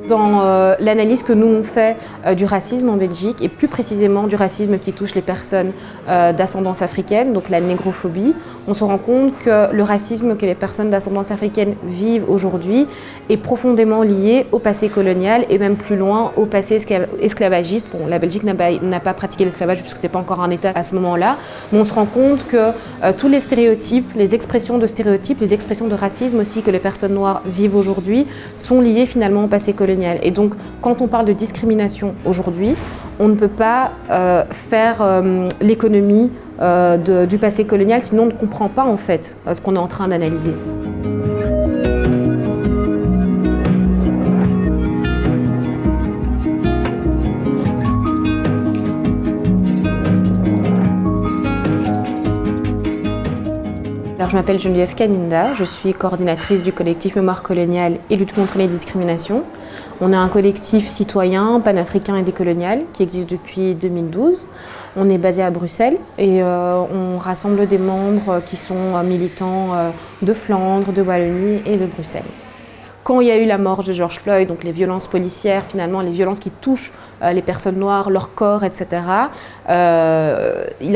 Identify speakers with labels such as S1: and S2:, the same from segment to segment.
S1: Dans l'analyse que nous on fait du racisme en Belgique, et plus précisément du racisme qui touche les personnes d'ascendance africaine, donc la négrophobie, on se rend compte que le racisme que les personnes d'ascendance africaine vivent aujourd'hui est profondément lié au passé colonial et même plus loin au passé esclavagiste. Bon, la Belgique n'a pas pratiqué l'esclavage puisque ce n'était pas encore un État à ce moment-là, mais on se rend compte que tous les stéréotypes, les expressions de stéréotypes, les expressions de racisme aussi que les personnes noires vivent aujourd'hui sont liées finalement au passé colonial. Et donc, quand on parle de discrimination aujourd'hui, on ne peut pas faire l'économie du passé colonial, sinon on ne comprend pas en fait ce qu'on est en train d'analyser. Alors, je m'appelle Geneviève Kaninda, je suis coordinatrice du collectif Mémoire coloniale et lutte contre les discriminations. On est un collectif citoyen, panafricain et décolonial qui existe depuis 2012. On est basé à Bruxelles et on rassemble des membres qui sont militants de Flandre, de Wallonie et de Bruxelles. Quand il y a eu la mort de George Floyd, donc les violences policières, finalement les violences qui touchent les personnes noires, leur corps, etc., il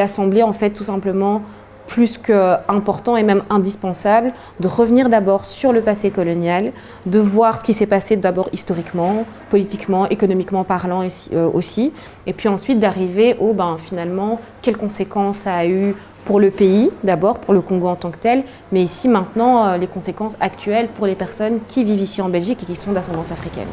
S1: a semblé en fait tout simplement plus qu'important et même indispensable de revenir d'abord sur le passé colonial, de voir ce qui s'est passé d'abord historiquement, politiquement, économiquement parlant aussi, et puis ensuite d'arriver au finalement quelles conséquences ça a eu pour le pays, d'abord pour le Congo en tant que tel, mais ici maintenant les conséquences actuelles pour les personnes qui vivent ici en Belgique et qui sont d'ascendance africaine.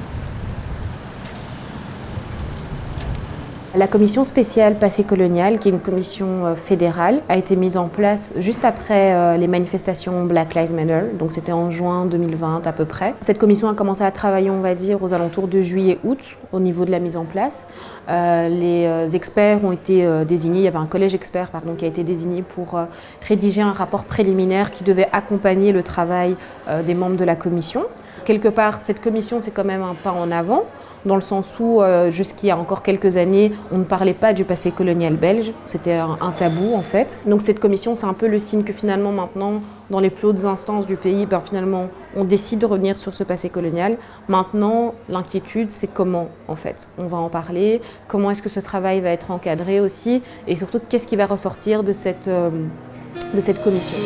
S1: La commission spéciale passé colonial, qui est une commission fédérale, a été mise en place juste après les manifestations Black Lives Matter, donc c'était en juin 2020 à peu près. Cette commission a commencé à travailler, on va dire, aux alentours de juillet-août au niveau de la mise en place. Les experts ont été désignés, il y avait un collège expert qui a été désigné pour rédiger un rapport préliminaire qui devait accompagner le travail des membres de la commission. Quelque part, cette commission, c'est quand même un pas en avant, dans le sens où, jusqu'il y a encore quelques années, on ne parlait pas du passé colonial belge, c'était un tabou en fait. Donc cette commission, c'est un peu le signe que finalement maintenant, dans les plus hautes instances du pays, finalement, on décide de revenir sur ce passé colonial. Maintenant, l'inquiétude, c'est comment en fait on va en parler, comment est-ce que ce travail va être encadré aussi, et surtout, qu'est-ce qui va ressortir de cette commission.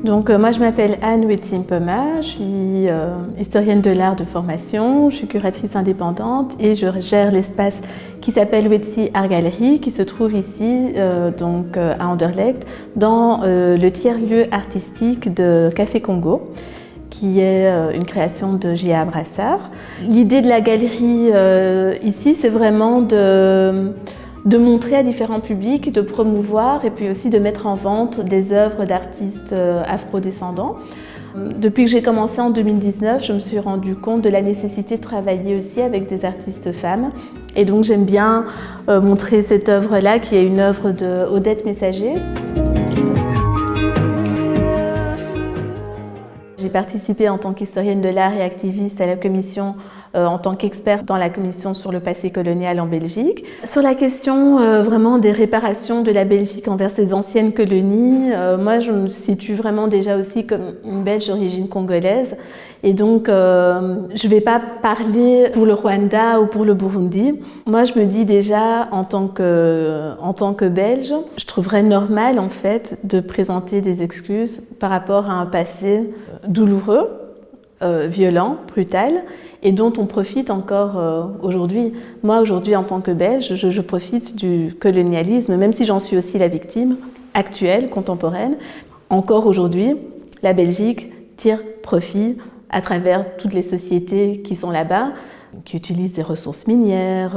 S2: Donc moi je m'appelle Anne Wetsim-Poma, je suis historienne de l'art de formation, je suis curatrice indépendante et je gère l'espace qui s'appelle Wetsi Art Gallery qui se trouve ici à Anderlecht dans le tiers-lieu artistique de Café Congo, qui est une création de J.A. Brassard. L'idée de la galerie ici, c'est vraiment de montrer à différents publics, de promouvoir et puis aussi de mettre en vente des œuvres d'artistes afrodescendants. Depuis que j'ai commencé en 2019, je me suis rendu compte de la nécessité de travailler aussi avec des artistes femmes. Et donc j'aime bien montrer cette œuvre-là qui est une œuvre de Odette Messager. J'ai participé en tant qu'historienne de l'art et activiste à la commission, en tant qu'experte dans la commission sur le passé colonial en Belgique. Sur la question vraiment des réparations de la Belgique envers ses anciennes colonies, moi je me situe vraiment déjà aussi comme une Belge d'origine congolaise. Et donc je ne vais pas parler pour le Rwanda ou pour le Burundi. Moi je me dis déjà en tant que Belge, je trouverais normal en fait de présenter des excuses par rapport à un passé douloureux, violent, brutal, et dont on profite encore aujourd'hui. Moi, aujourd'hui, en tant que Belge, je profite du colonialisme, même si j'en suis aussi la victime actuelle, contemporaine. Encore aujourd'hui, la Belgique tire profit à travers toutes les sociétés qui sont là-bas, qui utilisent des ressources minières,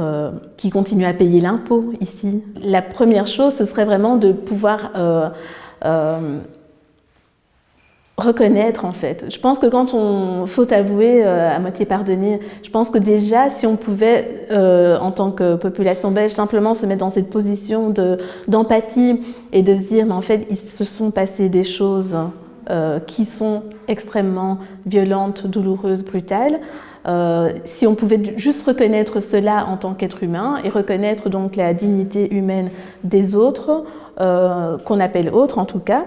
S2: qui continuent à payer l'impôt ici. La première chose, ce serait vraiment de pouvoir reconnaître en fait. Je pense que quand on faut avouer à moitié pardonner, je pense que déjà si on pouvait en tant que population belge simplement se mettre dans cette position d'empathie et de se dire mais en fait il se sont passées des choses qui sont extrêmement violentes, douloureuses, brutales, Si on pouvait juste reconnaître cela en tant qu'être humain et reconnaître donc la dignité humaine des autres, qu'on appelle autres en tout cas,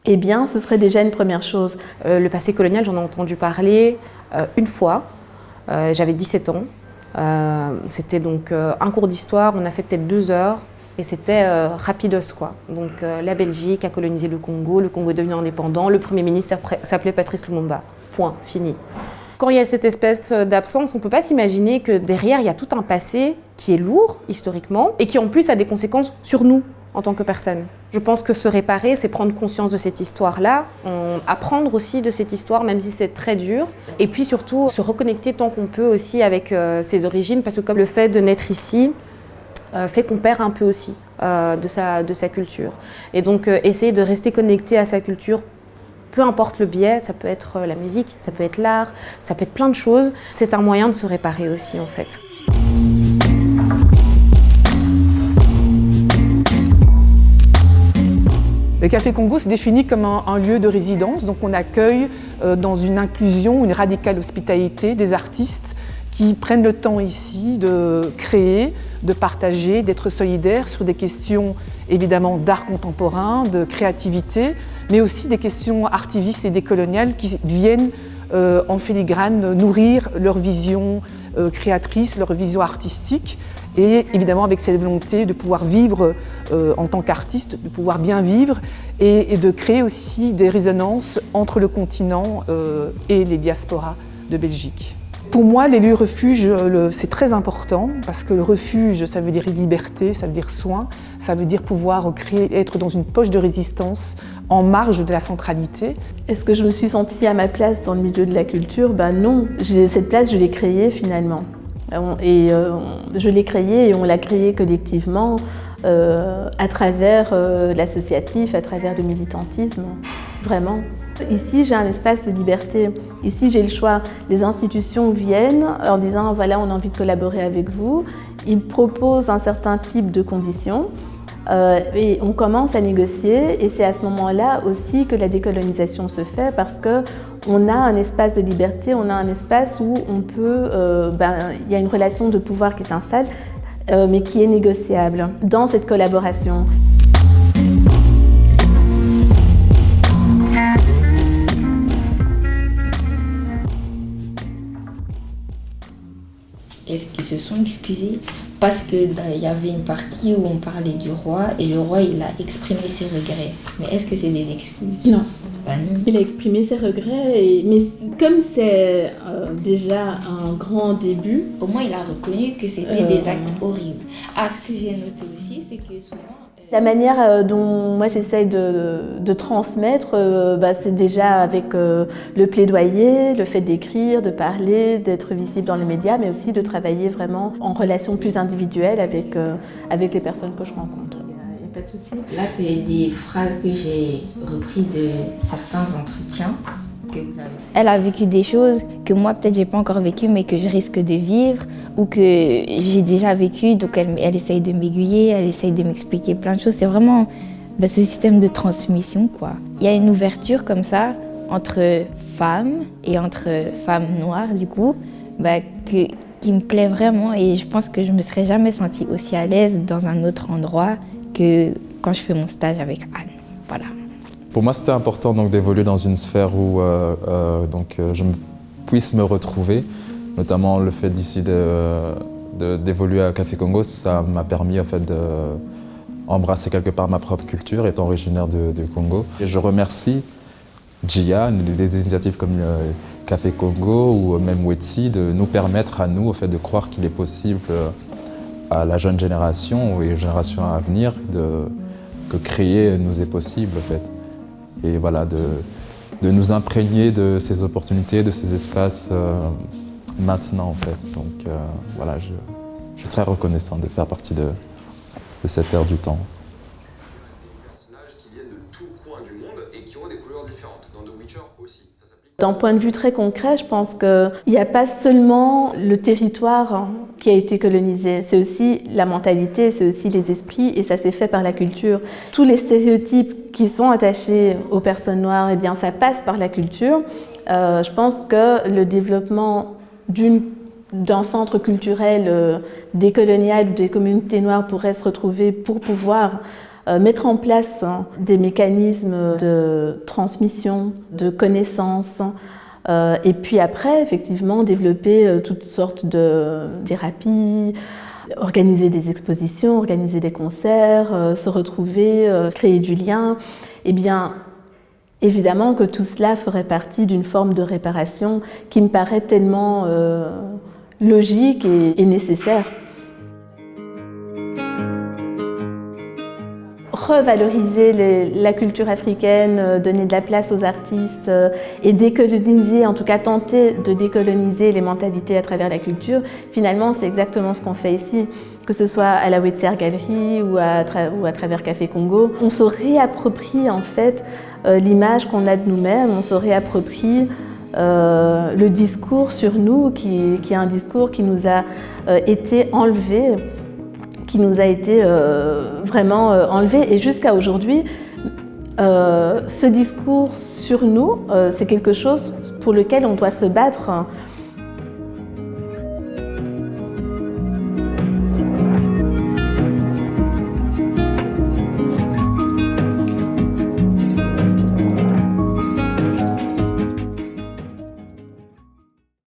S2: eh bien, ce serait déjà une première chose.
S1: Le passé colonial, j'en ai entendu parler une fois. J'avais 17 ans. C'était donc un cours d'histoire. On a fait peut-être 2 heures et c'était rapidos, quoi. Donc la Belgique a colonisé le Congo est devenu indépendant. Le Premier ministre s'appelait Patrice Lumumba. Point, fini. Quand il y a cette espèce d'absence, on ne peut pas s'imaginer que derrière, il y a tout un passé qui est lourd historiquement et qui en plus a des conséquences sur nous en tant que personnes. Je pense que se réparer, c'est prendre conscience de cette histoire-là, apprendre aussi de cette histoire, même si c'est très dur, et puis surtout se reconnecter tant qu'on peut aussi avec ses origines, parce que comme le fait de naître ici fait qu'on perd un peu aussi de sa culture. Et donc essayer de rester connecté à sa culture, peu importe le biais, ça peut être la musique, ça peut être l'art, ça peut être plein de choses, c'est un moyen de se réparer aussi en fait.
S3: Le Café Congo se définit comme un lieu de résidence, donc on accueille dans une inclusion, une radicale hospitalité des artistes qui prennent le temps ici de créer, de partager, d'être solidaires sur des questions évidemment d'art contemporain, de créativité, mais aussi des questions artivistes et décoloniales qui viennent en filigrane nourrir leur vision créatrice, leur vision artistique, et évidemment avec cette volonté de pouvoir vivre en tant qu'artiste, de pouvoir bien vivre et de créer aussi des résonances entre le continent et les diasporas de Belgique. Pour moi, les lieux refuges, c'est très important parce que le refuge, ça veut dire liberté, ça veut dire soin, ça veut dire pouvoir être dans une poche de résistance en marge de la centralité.
S2: Est-ce que je me suis sentie à ma place dans le milieu de la culture? Ben non, cette place, je l'ai créée finalement. Et je l'ai créée et on l'a créée collectivement à travers l'associatif, à travers le militantisme, vraiment. Ici, j'ai un espace de liberté. Ici, j'ai le choix. Les institutions viennent en disant « voilà, on a envie de collaborer avec vous ». Ils proposent un certain type de conditions et on commence à négocier. Et c'est à ce moment-là aussi que la décolonisation se fait parce qu'on a un espace de liberté, on a un espace où on peut… y a une relation de pouvoir qui s'installe, mais qui est négociable dans cette collaboration.
S4: Est-ce qu'ils se sont excusés? Parce qu'il y avait une partie où on parlait du roi et le roi il a exprimé ses regrets. Mais est-ce que c'est des excuses?
S2: Non.
S4: Non.
S2: Il a exprimé ses regrets, mais comme c'est déjà un grand début…
S4: Au moins il a reconnu que c'était des actes horribles. Ah, ce que j'ai noté aussi, c'est que souvent…
S2: La manière dont moi j'essaye de transmettre, c'est déjà avec le plaidoyer, le fait d'écrire, de parler, d'être visible dans les médias, mais aussi de travailler vraiment en relation plus individuelle avec les personnes que je rencontre. Il n'y a pas de souci.
S4: Là, c'est des phrases que j'ai reprises de certains entretiens que vous avez fait.
S5: Elle a vécu des choses que moi, peut-être, j'ai pas encore vécues, mais que je risque de vivre ou que j'ai déjà vécu. Donc, elle essaye de m'aiguiller, elle essaye de m'expliquer plein de choses. C'est vraiment ce système de transmission, quoi. Il y a une ouverture comme ça entre femmes et entre femmes noires, du coup, qui me plaît vraiment. Et je pense que je me serais jamais sentie aussi à l'aise dans un autre endroit que quand je fais mon stage avec Anne. Voilà.
S6: Pour moi, c'était important donc, d'évoluer dans une sphère où je puisse me retrouver, notamment le fait d'ici d'évoluer à Café Congo, ça m'a permis en fait, d'embrasser quelque part ma propre culture, étant originaire du Congo. Et je remercie Gia, des initiatives comme Café Congo ou même Wetsi, de nous permettre à nous en fait, de croire qu'il est possible à la jeune génération et aux générations à venir que créer nous est possible en fait. Et voilà, de nous imprégner de ces opportunités, de ces espaces maintenant en fait. Donc voilà, je suis très reconnaissant de faire partie de cette ère du temps.
S7: Des personnages qui viennent de tout coin du monde et qui ont des couleurs différentes. Dans The Witcher aussi.
S2: D'un point de vue très concret, je pense qu'il n'y a pas seulement le territoire qui a été colonisé, c'est aussi la mentalité, c'est aussi les esprits, et ça s'est fait par la culture. Tous les stéréotypes qui sont attachés aux personnes noires, eh bien, ça passe par la culture. Je pense que le développement d'un centre culturel décolonial ou des communautés noires pourraient se retrouver pour pouvoir mettre en place des mécanismes de transmission, de connaissances, et puis après, effectivement, développer toutes sortes de thérapies, organiser des expositions, organiser des concerts, se retrouver, créer du lien. Eh bien, évidemment que tout cela ferait partie d'une forme de réparation qui me paraît tellement logique et nécessaire. Revaloriser la culture africaine, donner de la place aux artistes et décoloniser, en tout cas tenter de décoloniser les mentalités à travers la culture, finalement c'est exactement ce qu'on fait ici, que ce soit à la Wetzer Gallery ou à travers Café Congo. On se réapproprie en fait l'image qu'on a de nous-mêmes, on se réapproprie le discours sur nous qui est un discours qui nous a été enlevé, qui nous a été vraiment enlevé. Et jusqu'à aujourd'hui, ce discours sur nous, c'est quelque chose pour lequel on doit se battre